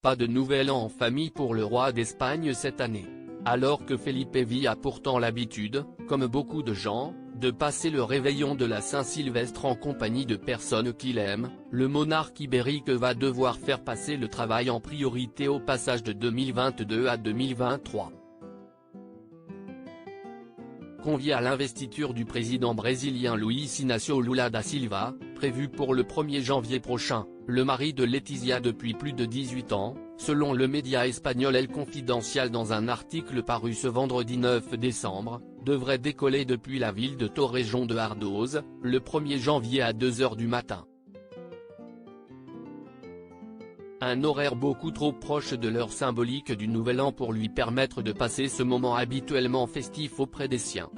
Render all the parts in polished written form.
Pas de nouvel an en famille pour le roi d'Espagne cette année. Alors que Felipe V a pourtant l'habitude, comme beaucoup de gens, de passer le réveillon de la Saint-Sylvestre en compagnie de personnes qu'il aime, le monarque ibérique va devoir faire passer le travail en priorité au passage de 2022 à 2023. Convié à l'investiture du président brésilien Luiz Inácio Lula da Silva, prévue pour le 1er janvier prochain, le mari de Letizia depuis plus de 18 ans, selon le média espagnol El Confidencial dans un article paru ce vendredi 9 décembre, devrait décoller depuis la ville de Torrejón de Ardoz, le 1er janvier à 2 h du matin. Un horaire beaucoup trop proche de l'heure symbolique du Nouvel An pour lui permettre de passer ce moment habituellement festif auprès des siens.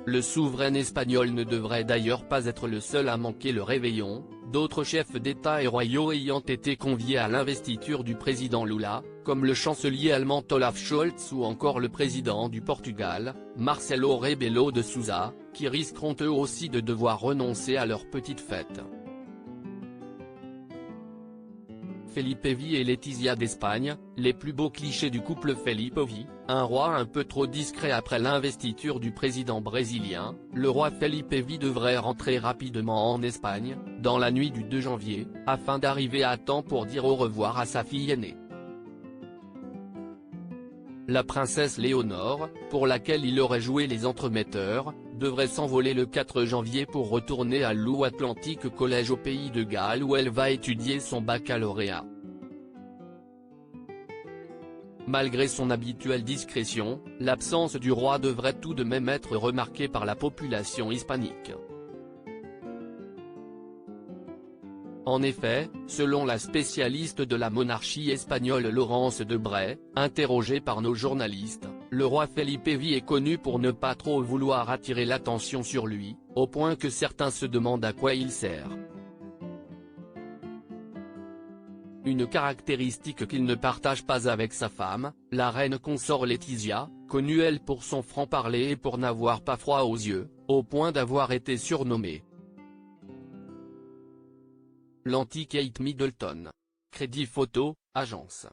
Le souverain espagnol ne devrait d'ailleurs pas être le seul à manquer le réveillon, d'autres chefs d'État et royaux ayant été conviés à l'investiture du président Lula, comme le chancelier allemand Olaf Scholz ou encore le président du Portugal, Marcelo Rebelo de Sousa, qui risqueront eux aussi de devoir renoncer à leur petite fête. Felipe V et Letizia d'Espagne, les plus beaux clichés du couple Felipe V, un roi un peu trop discret après l'investiture du président brésilien, le roi Felipe V devrait rentrer rapidement en Espagne, dans la nuit du 2 janvier, afin d'arriver à temps pour dire au revoir à sa fille aînée. La princesse Léonore, pour laquelle il aurait joué les entremetteurs, devrait s'envoler le 4 janvier pour retourner à l'Atlantic College au pays de Galles où elle va étudier son baccalauréat. Malgré son habituelle discrétion, l'absence du roi devrait tout de même être remarquée par la population hispanique. En effet, selon la spécialiste de la monarchie espagnole Laurence Debray, interrogée par nos journalistes, le roi Felipe V est connu pour ne pas trop vouloir attirer l'attention sur lui, au point que certains se demandent à quoi il sert. Une caractéristique qu'il ne partage pas avec sa femme, la reine consort Letizia, connue elle pour son franc-parler et pour n'avoir pas froid aux yeux, au point d'avoir été surnommée l'anti-Kate Middleton. Crédit photo, agence.